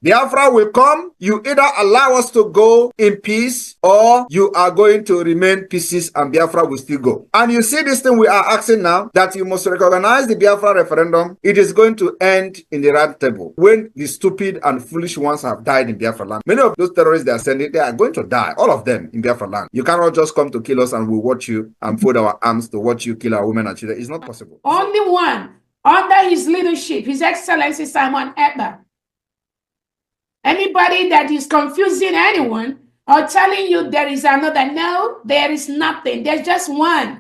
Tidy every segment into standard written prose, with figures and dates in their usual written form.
Biafra will come. You either allow us to go in peace or you are going to remain pieces and Biafra will still go. And you see this thing we are asking now, that you must recognize the Biafra referendum. It is going to end in the round table when the stupid and foolish ones have died in Biafra land. Many of those terrorists they are sending, they are going to die, all of them in Biafra land. You cannot just come to kill us and we watch you and fold our arms to watch you kill our women and children. It's not possible. Only one, under his leadership, His Excellency Simon Ekpa. Anybody that is confusing anyone or telling you there is another, no, there is nothing. There's just one,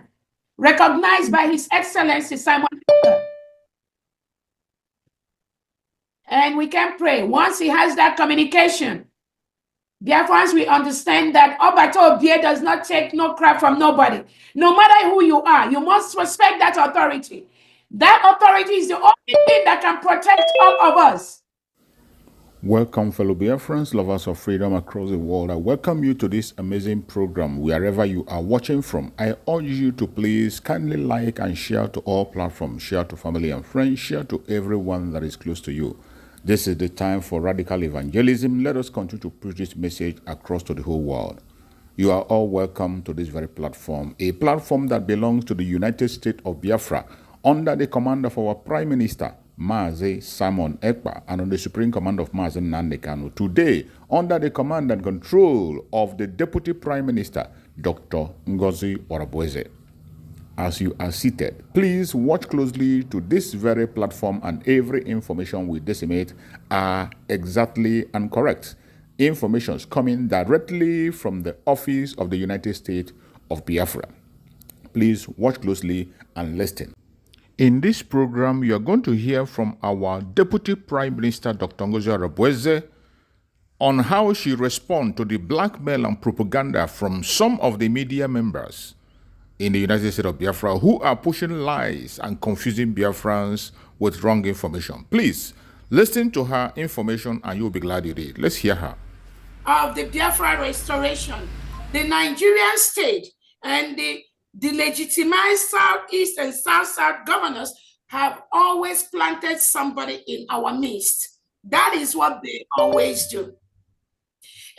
recognized by His Excellency Simon Ekpa. And we can pray. Once he has that communication, Biafrans, we understand that Obato Obie does not take no crap from nobody. No matter who you are, you must respect that authority. That authority is the only thing that can protect all of us. Welcome, fellow Biafrans, lovers of freedom across the world. I welcome you to this amazing program wherever you are watching from. I urge you to please kindly like and share to all platforms, share to family and friends, share to everyone that is close to you. This is the time for radical evangelism. Let us continue to push this message across to the whole world. You are all welcome to this very platform, a platform that belongs to the United States of Biafra under the command of our Prime Minister, Mazi Simon Ekpa, and on the Supreme Command of Mazi Nnamdi Kanu. Today, under the command and control of the Deputy Prime Minister, Dr. Ngozi Orabueze. As you are seated, please watch closely to this very platform, and every information we disseminate are exactly and correct. Information coming directly from the office of the United States of Biafra. Please watch closely and listen. In this program, you are going to hear from our Deputy Prime Minister, Dr. Ngozi Orabueze, on how she responds to the blackmail and propaganda from some of the media members in the United States of Biafra who are pushing lies and confusing Biafrans with wrong information. Please, listen to her information and you'll be glad you did. Let's hear her. Of the Biafra restoration, the Nigerian state and the legitimized Southeast and South-South governors have always planted somebody in our midst. That is what they always do.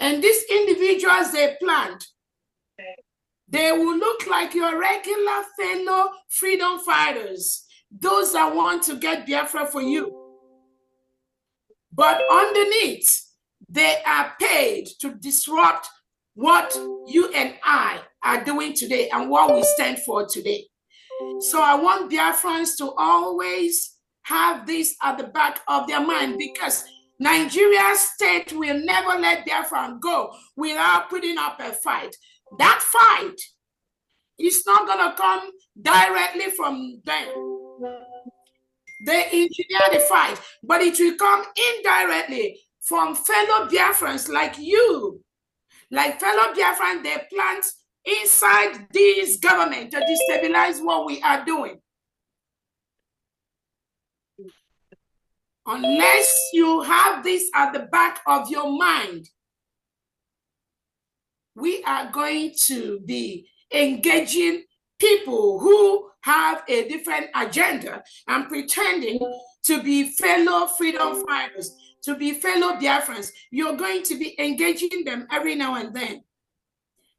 And these individuals they plant, they will look like your regular fellow freedom fighters, those that want to get Biafra for you. But underneath, they are paid to disrupt what you and I are doing today and what we stand for today. So I want Biafrans to always have this at the back of their mind, because Nigeria state will never let Biafran go without putting up a fight. That fight is not going to come directly from them. They engineer the fight, but it will come indirectly from fellow Biafrans like you. Like fellow Biafran, they plant inside this government to destabilize what we are doing. Unless you have this at the back of your mind, we are going to be engaging people who have a different agenda and pretending to be fellow freedom fighters, to be fellow Biafrans. You're going to be engaging them every now and then.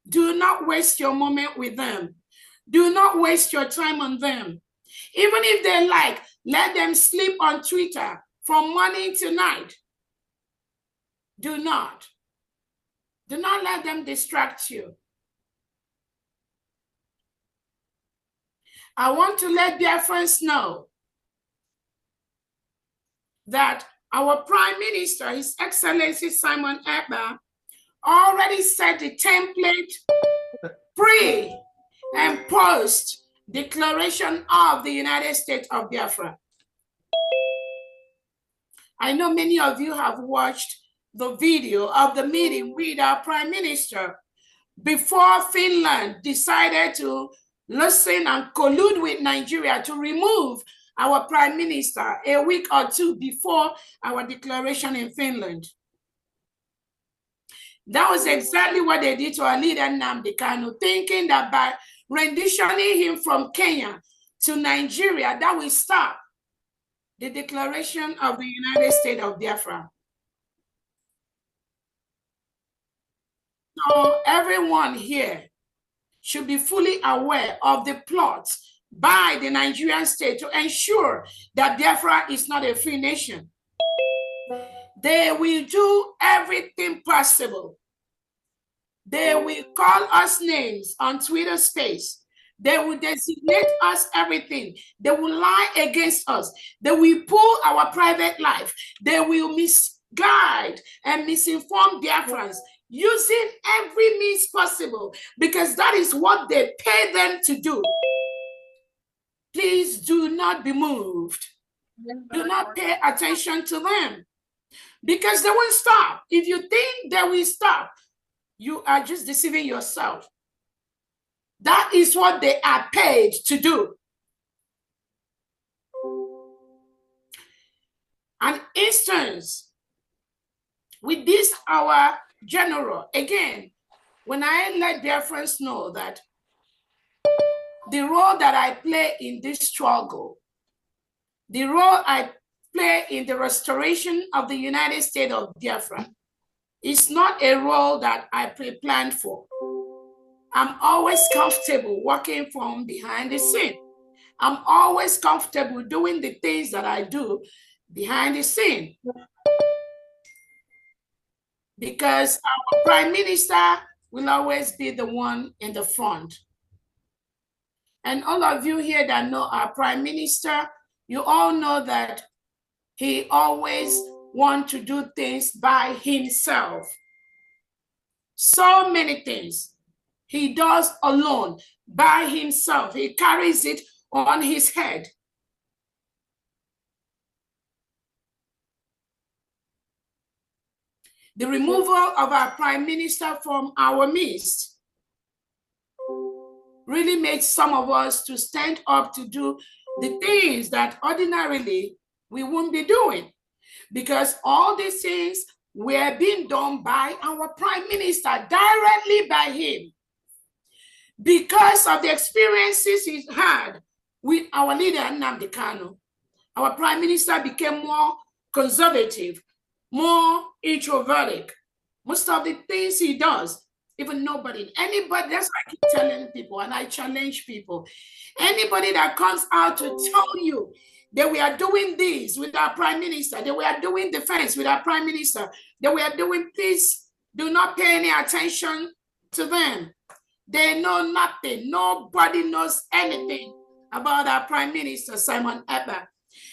Do not waste your moment with them. Do not waste your time on them. Even if they like, let them sleep on Twitter from morning to night. Do not. Do not let them distract you. I want to let Biafrans know that our Prime Minister, His Excellency Simon Ekpa, already set the template pre and post declaration of the United States of Biafra. I know many of you have watched the video of the meeting with our Prime Minister before Finland decided to listen and collude with Nigeria to remove our Prime Minister a week or two before our declaration in Finland. That was exactly what they did to our leader, Nnamdi Kanu, thinking that by renditioning him from Kenya to Nigeria, that will stop the declaration of the United States of Biafra. So everyone here should be fully aware of the plot by the Nigerian state to ensure that Biafra is not a free nation. They will do everything possible. They will call us names on Twitter space. They will designate us everything. They will lie against us. They will pull our private life. They will misguide and misinform Biafrans using every means possible, because that is what they pay them to do. Please do not be moved. Do not pay attention to them, because they won't stop. If you think they will stop, you are just deceiving yourself. That is what they are paid to do. An instance with this, our general, again, when I let Biafrans know that the role that I play in this struggle, the role I play in the restoration of the United States of Biafra, is not a role that I pre-planned for. I'm always comfortable working from behind the scene. I'm always comfortable doing the things that I do behind the scene, because our prime minister will always be the one in the front. And all of you here that know our prime minister, you all know that he always wants to do things by himself. So many things he does alone, by himself. He carries it on his head. The removal of our prime minister from our midst really makes some of us to stand up to do the things that ordinarily we wouldn't be doing, because all these things were being done by our prime minister, directly by him. Because of the experiences he's had with our leader, Nnamdi Kanu, our prime minister became more conservative, more introverted. Most of the things he does, even anybody, that's why I keep telling people, and I challenge people, anybody that comes out to tell you that we are doing this with our prime minister, that we are doing defense with our prime minister, that we are doing peace, do not pay any attention to them. They know nothing. Nobody knows anything about our prime minister, Simon Ekpa.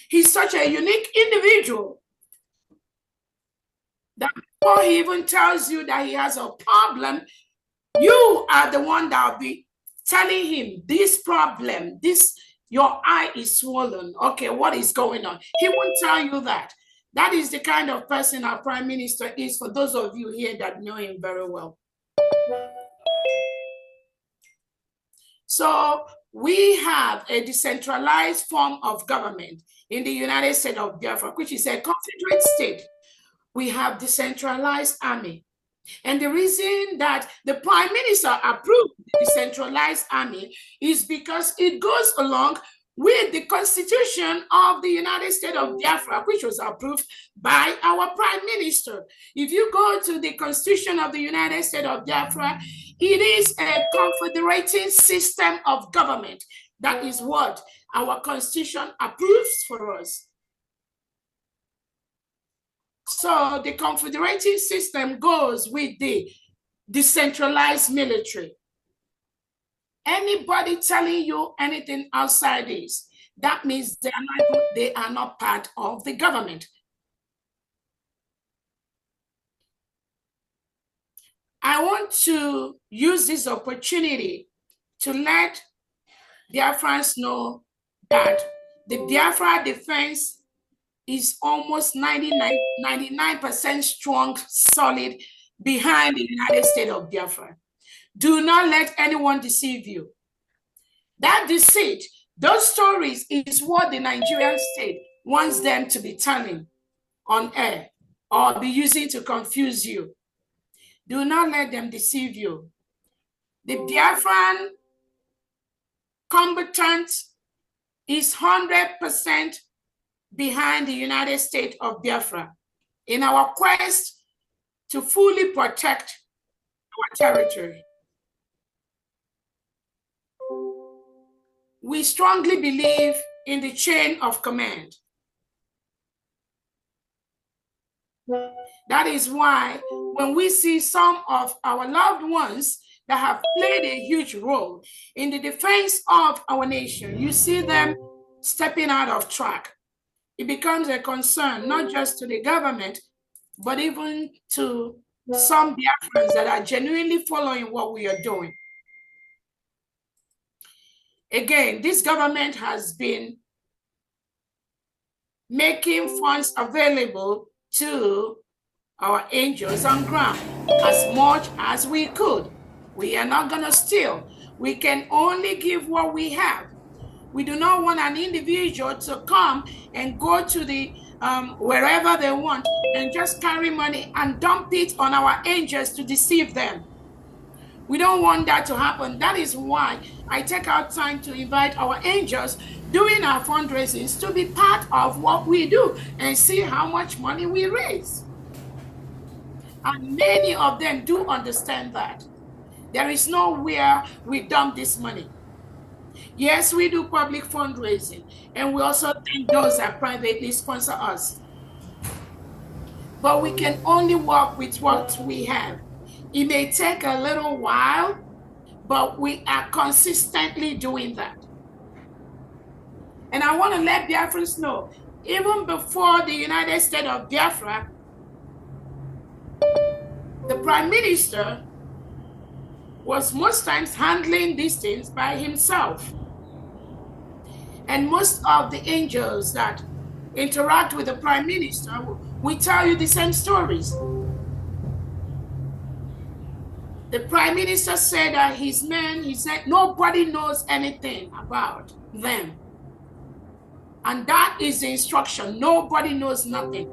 He's such a unique individual that before he even tells you that he has a problem, you are the one that will be telling him this problem, your eye is swollen. Okay, what is going on? He won't tell you that. That is the kind of person our prime minister is, for those of you here that know him very well. So we have a decentralized form of government in the United States of Biafra, which is a confederate state. We have decentralized army. And the reason that the prime minister approved the decentralized army is because it goes along with the Constitution of the United States of Biafra, which was approved by our prime minister. If you go to the Constitution of the United States of Biafra, it is a confederating system of government. That is what our Constitution approves for us. So the confederating system goes with the decentralized military. Anybody telling you anything outside this, that means they are not part of the government. I want to use this opportunity to let Biafrans know that the Biafra defense is almost 99% strong, solid behind the United States of Biafra. Do not let anyone deceive you. That deceit, those stories is what the Nigerian state wants them to be telling on air or be using to confuse you. Do not let them deceive you. The Biafran combatant is 100% behind the United States of Biafra in our quest to fully protect our territory. We strongly believe in the chain of command. That is why when we see some of our loved ones that have played a huge role in the defense of our nation, you see them stepping out of track. It becomes a concern, not just to the government, but even to some Biafrans that are genuinely following what we are doing. Again, this government has been making funds available to our angels on ground as much as we could. We are not going to steal. We can only give what we have. We do not want an individual to come and go to the wherever they want and just carry money and dump it on our angels to deceive them. We don't want that to happen. That is why I take out time to invite our angels during our fundraisings to be part of what we do and see how much money we raise. And many of them do understand that. There is nowhere we dump this money. Yes, we do public fundraising, and we also thank those that privately sponsor us. But we can only work with what we have. It may take a little while, but we are consistently doing that. And I want to let Biafrans know, even before the United States of Biafra, the Prime Minister was most times handling these things by himself. And most of the angels that interact with the Prime Minister will tell you the same stories. The Prime Minister said that his men, he said, nobody knows anything about them. And that is the instruction. Nobody knows nothing.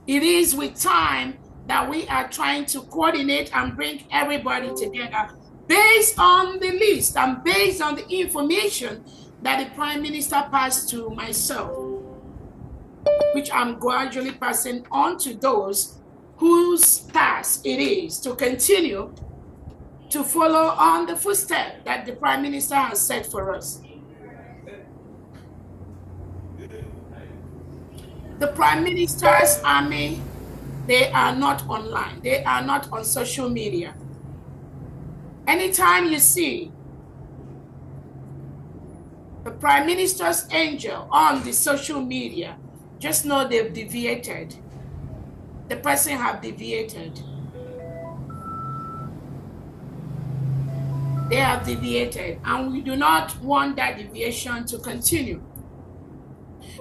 It is with time that we are trying to coordinate and bring everybody together based on the list and based on the information that the Prime Minister passed to myself, which I'm gradually passing on to those whose task it is to continue to follow on the footsteps that the Prime Minister has set for us. The Prime Minister's army, they are not online. They are not on social media. Anytime you see the Prime Minister's angel on the social media, just know they've deviated. The person have deviated. They have deviated, and we do not want that deviation to continue,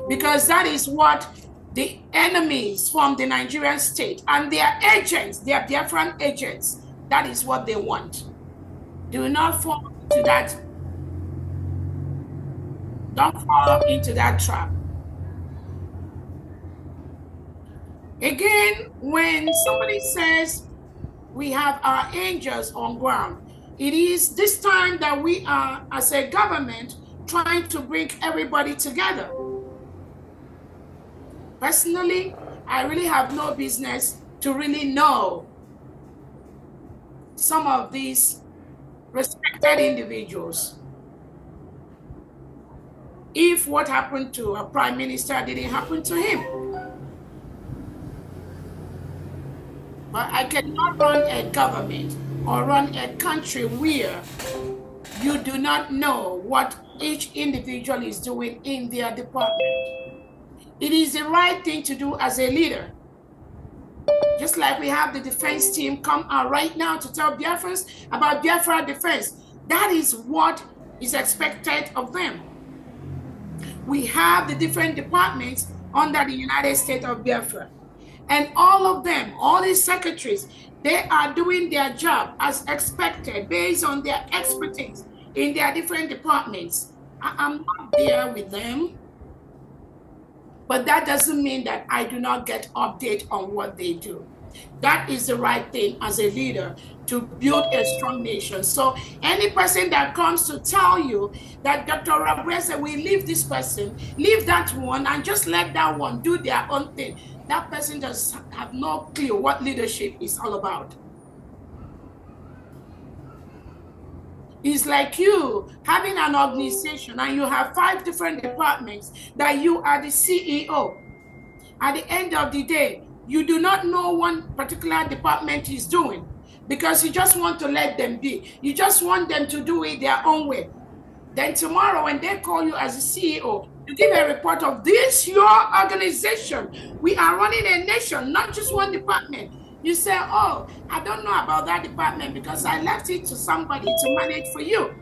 because that is what the enemies from the Nigerian state and their agents, their Biafran agents, that is what they want. Do not fall into that. Don't fall into that trap. Again, when somebody says we have our angels on ground, it is this time that we are, as a government, trying to bring everybody together. Personally, I really have no business to really know some of these respected individuals. If what happened to a Prime Minister didn't happen to him. But I cannot run a government or run a country where you do not know what each individual is doing in their department. It is the right thing to do as a leader. Just like we have the defense team come out right now to tell Biafrans about Biafra defense. That is what is expected of them. We have the different departments under the United States of Biafra. And all of them, all these secretaries, they are doing their job as expected based on their expertise in their different departments. I'm not there with them. But that doesn't mean that I do not get update on what they do. That is the right thing as a leader to build a strong nation. So any person that comes to tell you that Dr. Orabueze will leave this person, leave that one, and just let that one do their own thing, that person does have no clue what leadership is all about. It's like you having an organization and you have 5 different departments that you are the CEO. At the end of the day, you do not know one particular department is doing because you just want to let them be. You just want them to do it their own way. Then tomorrow when they call you as a CEO, you give a report of this, your organization. We are running a nation, not just one department. You say, oh, I don't know about that department because I left it to somebody to manage for you.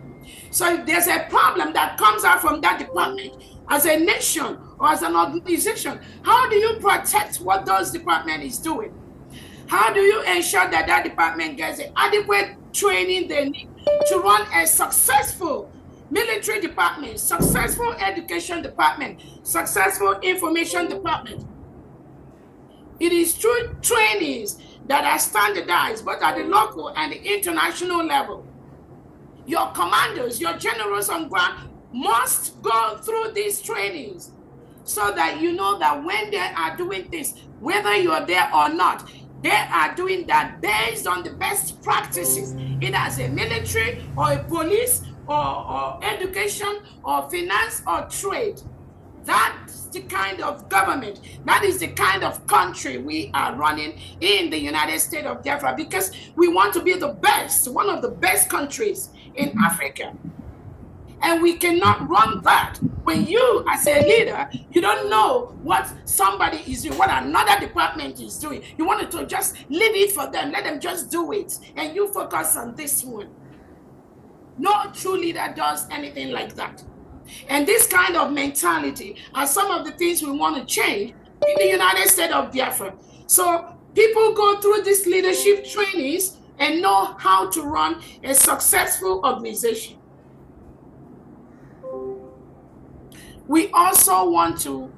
So if there's a problem that comes out from that department, as a nation or as an organization, how do you protect what those department is doing? How do you ensure that that department gets the adequate training they need to run a successful military department, successful education department, successful information department? It is through trainings that are standardized, both at the local and the international level. Your commanders, your generals on ground must go through these trainings so that you know that when they are doing things, whether you're there or not, they are doing that based on the best practices, either as a military or a police or education or finance or trade. That's the kind of government, that is the kind of country we are running in the United States of Biafra, because we want to be the best, one of the best countries in Africa. And we cannot run that when you, as a leader, you don't know what somebody is doing, what another department is doing. You want to just leave it for them, let them just do it, and you focus on this one. No true leader does anything like that. And this kind of mentality are some of the things we want to change in the United States of Biafra. So people go through these leadership trainings and know how to run a successful organization. We also want to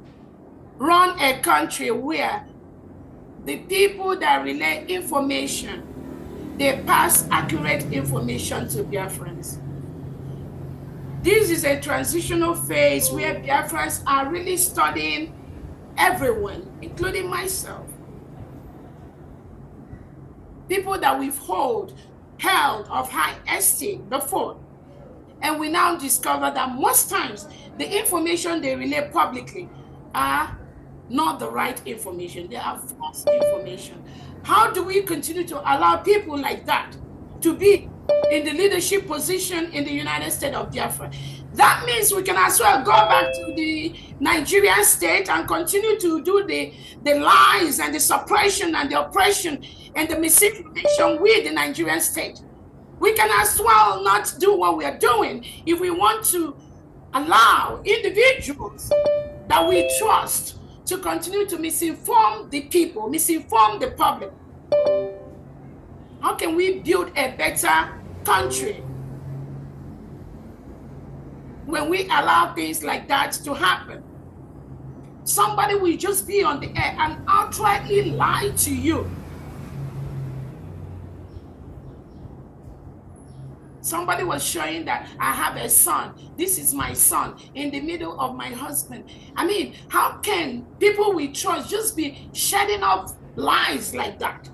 run a country where the people that relay information, they pass accurate information to Biafrans. This is a transitional phase where Biafrans are really studying everyone, including myself. People that we've held of high esteem before. And we now discover that most times the information they relay publicly are not the right information. They are false information. How do we continue to allow people like that to be in the leadership position in the United States of Biafra? That means we can as well go back to the Nigerian state and continue to do the lies and the suppression and the oppression and the misinformation with the Nigerian state. We can as well not do what we are doing if we want to allow individuals that we trust to continue to misinform the people, misinform the public. How can we build a better country when we allow things like that to happen? Somebody will just be on the air and outrightly lie to you. Somebody was showing that I have a son. This is my son in the middle of my husband. I mean, how can people we trust just be shedding off lies like that?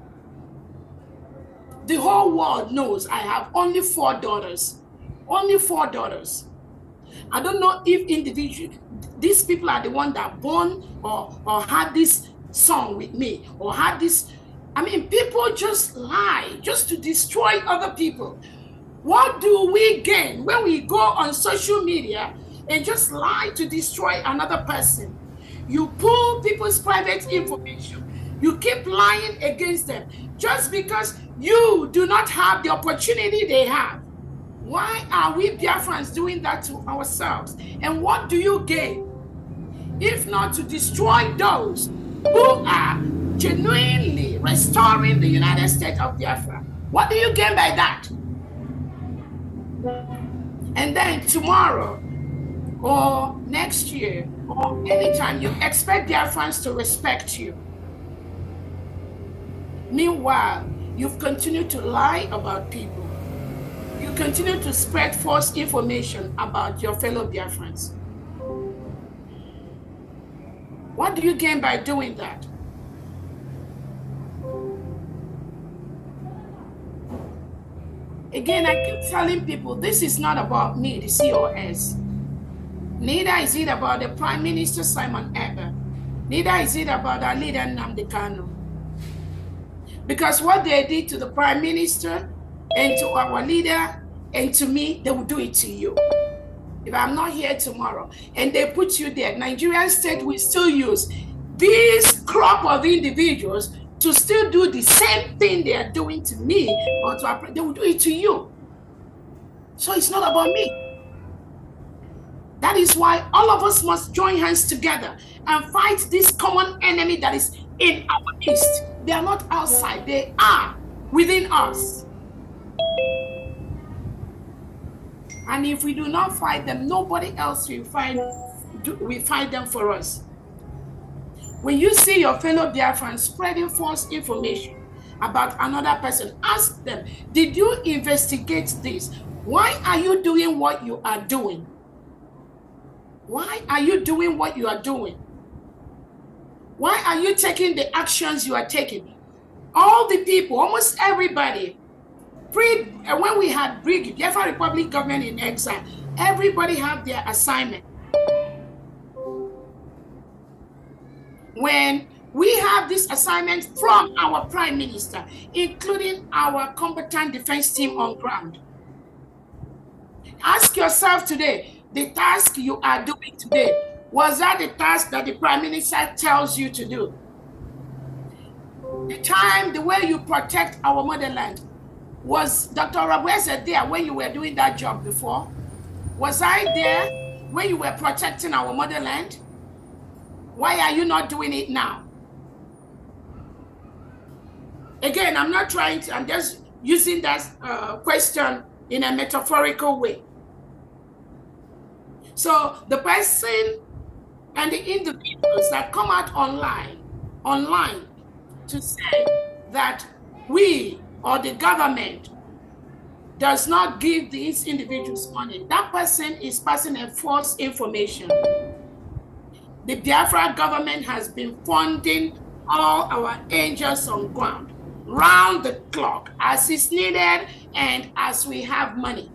The whole world knows I have only 4 daughters. Only 4 daughters. I don't know if these people are the ones that born or had this son with me or had this. I mean, people just lie just to destroy other people. What do we gain when we go on social media and just lie to destroy another person? You pull people's private information. You keep lying against them just because you do not have the opportunity they have. Why are we Biafrans doing that to ourselves? And what do you gain? If not to destroy those who are genuinely restoring the United States of Biafra. What do you gain by that? And then tomorrow or next year, or anytime you expect Biafrans to respect you. Meanwhile, you've continued to lie about people. You continue to spread false information about your fellow Biafrans. What do you gain by doing that? Again, I keep telling people, this is not about me, the COS. Neither is it about the Prime Minister Simon Ekpa. Neither is it about our leader Nnamdi Kanu. Because what they did to the Prime Minister and to our leader and to me, they will do it to you. If I'm not here tomorrow and they put you there, Nigerian state will still use this crop of individuals to still do the same thing they are doing to me, or to they will do it to you. So it's not about me. That is why all of us must join hands together and fight this common enemy that is in our midst. They are not outside, they are within us. And if we do not fight them, nobody else will fight them for us. When you see your fellow Biafrans spreading false information about another person, ask them, did you investigate this? Why are you doing what you are doing? Why are you doing what you are doing? Why are you taking the actions you are taking? All the people, almost everybody, when we had Biafra Republic government in exile, everybody had their assignment. When we have this assignment from our Prime Minister, including our competent defense team on ground. Ask yourself today, the task you are doing today, was that the task that the Prime Minister tells you to do? The way you protect our motherland, was Dr. Orabueze there when you were doing that job before? Was I there when you were protecting our motherland? Why are you not doing it now? Again, I'm just using that question in a metaphorical way. So the person and the individuals that come out online to say that we or the government does not give these individuals money, that person is passing a false information. The Biafra government has been funding all our angels on ground, round the clock, as is needed and as we have money.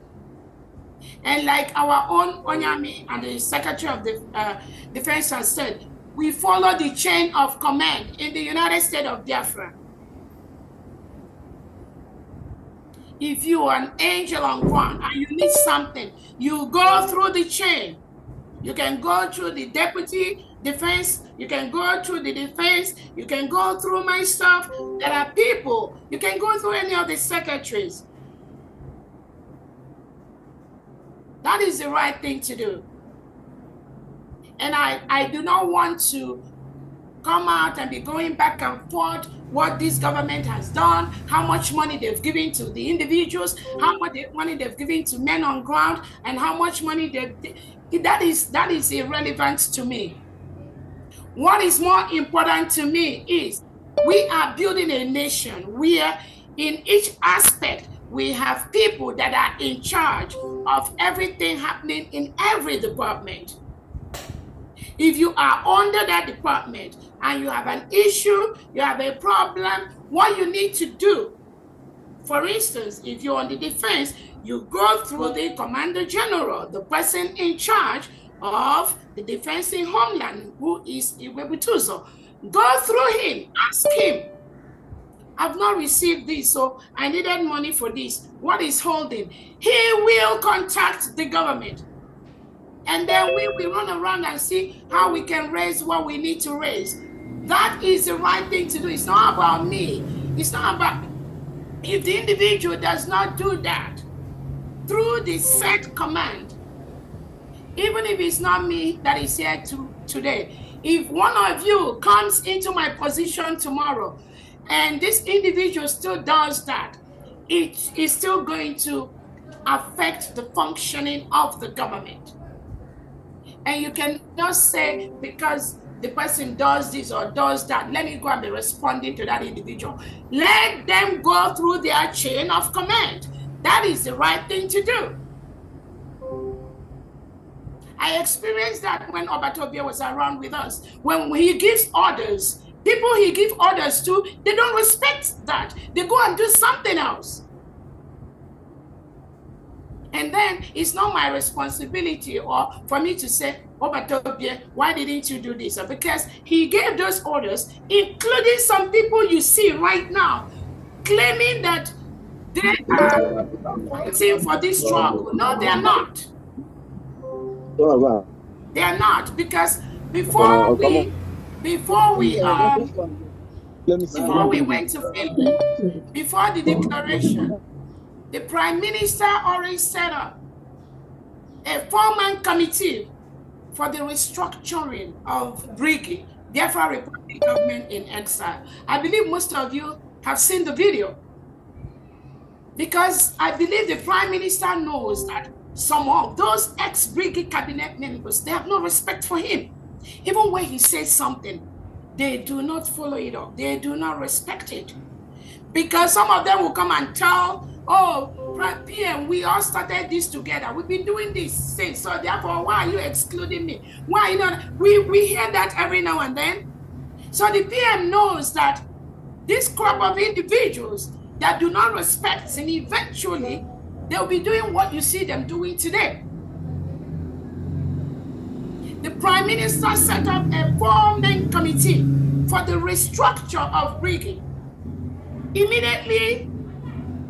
And like our own Onyami and the Secretary of the Defense has said, we follow the chain of command in the United States of Biafra. If you are an angel on ground and you need something, you go through the chain. You can go through the deputy defense, you can go through the defense, you can go through my staff. There are people, you can go through any of the secretaries. That is the right thing to do. And I do not want to come out and be going back and forth what this government has done, how much money they've given to the individuals, how much money they've given to men on ground, and how much money that is irrelevant to me. What is more important to me is we are building a nation where in each aspect we have people that are in charge of everything happening in every department. If you are under that department and you have an issue, you have a problem, what you need to do, for instance, if you're on the defense, you go through the Commander General, the person in charge of the defense in Homeland, who is Iwebutuzo. Go through him, ask him, I've not received this, so I needed money for this. What is holding? He will contact the government. And then we will run around and see how we can raise what we need to raise. That is the right thing to do. It's not about me. It's not about, if the individual does not do that through the set command, even if it's not me that is here today, if one of you comes into my position tomorrow and this individual still does that, it is still going to affect the functioning of the government. And you can just say, because the person does this or does that, let me go and be responding to that individual. Let them go through their chain of command. That is the right thing to do. I experienced that when Obatobia was around with us. When he gives orders, people he gives orders to, they don't respect that. They go and do something else. And then it's not my responsibility or for me to say, Obatobia, why didn't you do this? Because he gave those orders, including some people you see right now, claiming that they are fighting for this struggle. No, they are not. They are not, because before we went to Finland, before the declaration, the Prime Minister already set up a 4-man committee for the restructuring of Brigi, Biafra Republic government in exile. I believe most of you have seen the video, because I believe the Prime Minister knows that some of those ex-Brigi cabinet members, they have no respect for him. Even when he says something, they do not follow it up. They do not respect it. Because some of them will come and tell, oh, PM, we all started this together. We've been doing this since. So therefore, why are you excluding me? Why you not? We hear that every now and then. So the PM knows that this crop of individuals that do not respect him, eventually they'll be doing what you see them doing today. The Prime Minister set up a 4-man committee for the restructure of Brigi. Immediately,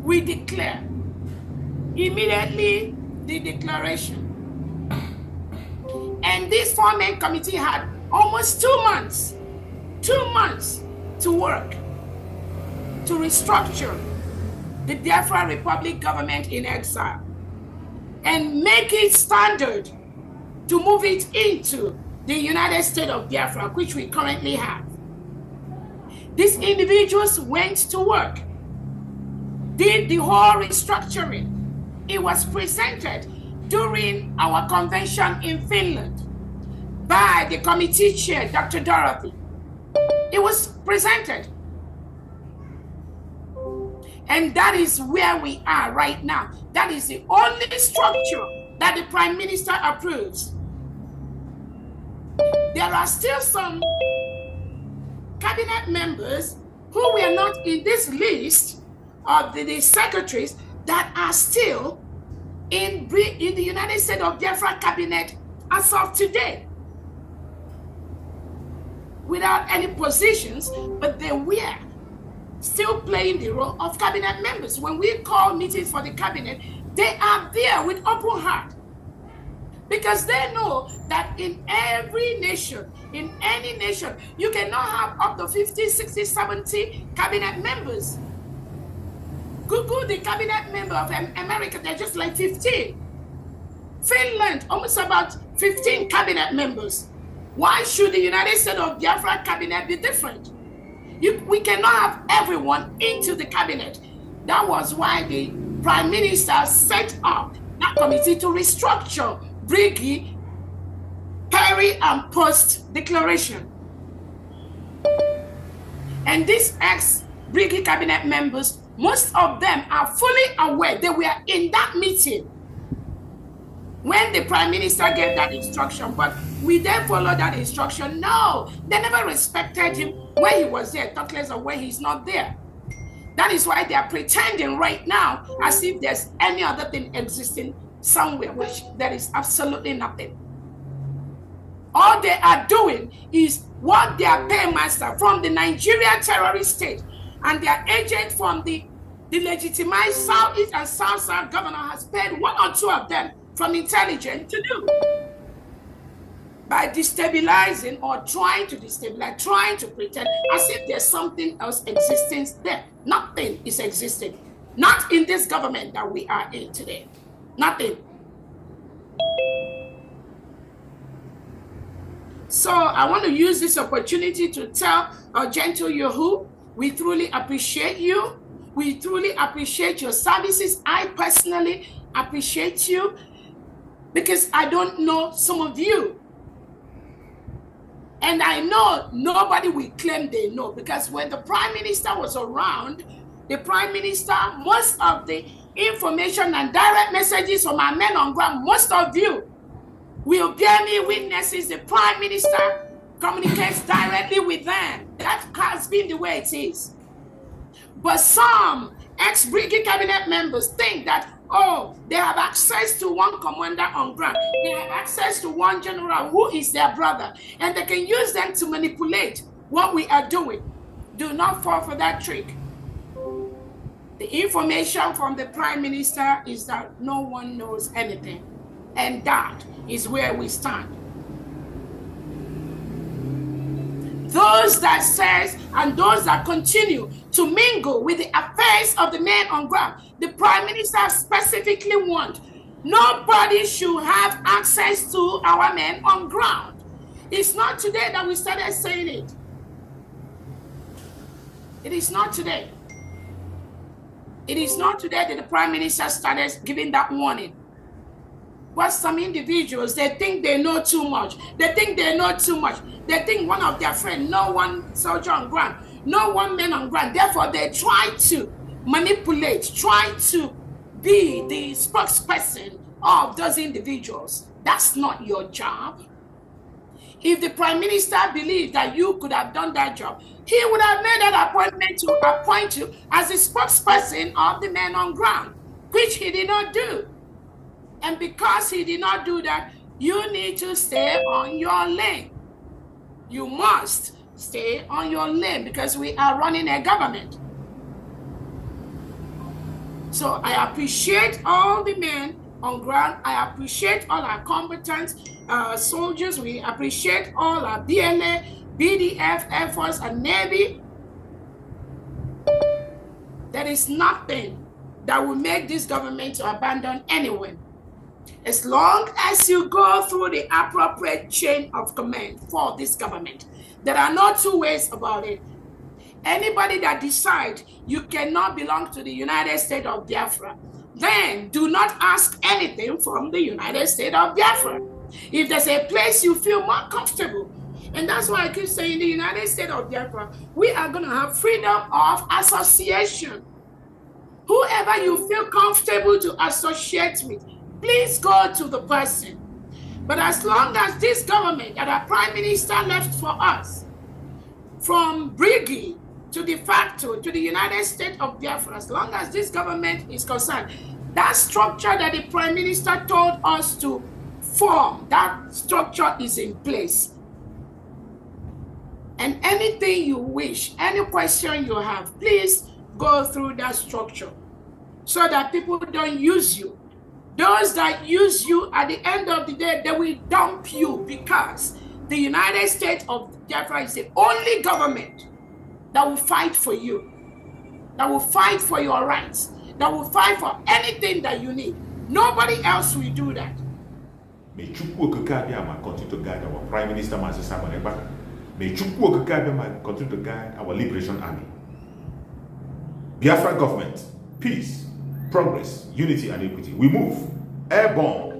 we declare. Immediately, the declaration. And this 4-man committee had almost 2 months to work, to restructure the Biafra Republic government in exile and make it standard to move it into the United States of Biafra, which we currently have. These individuals went to work, did the whole restructuring. It was presented during our convention in Finland by the committee chair, Dr. Dorothy. It was presented. And that is where we are right now. That is the only structure that the Prime Minister approves. There are still some cabinet members who were not in this list of the secretaries that are still in the United States of Biafra cabinet as of today, without any positions, but they were still playing the role of cabinet members. When we call meetings for the cabinet, they are there with open heart, because they know that in every nation, in any nation, you cannot have up to 50, 60, 70 cabinet members. Google the cabinet member of America, they're just like 15. Finland, almost about 15 cabinet members. Why should the United States of Biafra cabinet be different? We cannot have everyone into the cabinet. That was why the Prime Minister set up that committee to restructure Brigi, Perry, and Post declaration. And these ex-Brigi cabinet members, most of them are fully aware. They were in that meeting when the Prime Minister gave that instruction, but we then followed that instruction. No, they never respected him when he was there, talk less of when he's not there. That is why they are pretending right now as if there's any other thing existing somewhere, which there is absolutely nothing. All they are doing is what their paymaster from the Nigeria terrorist state and their agent from the legitimized Southeast and South governor has paid 1 or 2 of them from intelligence to do, by destabilizing or trying to destabilize, trying to pretend as if there's something else existing there. Nothing is existing. Not in this government that we are in today. Nothing. So I want to use this opportunity to tell our gentle Yahu, we truly appreciate you. We truly appreciate your services. I personally appreciate you, because I don't know some of you. And I know nobody will claim they know, because when the Prime Minister was around, the Prime Minister, most of the information and direct messages from our men on ground, most of you will bear me witnesses. The Prime Minister communicates directly with them. That has been the way it is. But some ex-Brigadier cabinet members think that, oh, they have access to one commander on ground. They have access to one general who is their brother, and they can use them to manipulate what we are doing. Do not fall for that trick. The information from the Prime Minister is that no one knows anything. And that is where we stand. Those that says and those that continue to mingle with the affairs of the men on ground, the Prime Minister specifically warned, nobody should have access to our men on ground. It's not today that we started saying it. It is not today. It is not today that the Prime Minister started giving that warning. But some individuals, they think they know too much. They think they know too much. They think one of their friends, no one soldier on ground, no one man on ground. Therefore, they try to manipulate, try to be the spokesperson of those individuals. That's not your job. If the Prime Minister believed that you could have done that job, he would have made that appointment to appoint you as a spokesperson of the men on ground, which he did not do. And because he did not do that, you need to stay on your lane. You must stay on your lane because we are running a government. So I appreciate all the men on ground. I appreciate all our combatant soldiers. We appreciate all our BLA, BDF, Air Force, and Navy. There is nothing that will make this government to abandon anyone. As long as you go through the appropriate chain of command for this government, there are no two ways about it. Anybody that decides you cannot belong to the United States of Biafra, then do not ask anything from the United States of Biafra. If there's a place you feel more comfortable, and that's why I keep saying the United States of Biafra, we are going to have freedom of association. Whoever you feel comfortable to associate with, please go to the person. But as long as this government that our Prime Minister left for us, from Briggy to de facto to the United States of Biafra, as long as this government is concerned, that structure that the Prime Minister told us to form, that structure is in place. And anything you wish, any question you have, please go through that structure so that people don't use you. Those that use you, at the end of the day, they will dump you, because the United States of Biafra is the only government that will fight for you, that will fight for your rights, that will fight for anything that you need. Nobody else will do that. May Chukwu Okikabiyama continue to guide our Prime Minister, Mazi Simon Ekpa. May Chukwu Okikabiyama continue to guide our Liberation Army. Biafra government, peace, progress, unity, and equity. We move airborne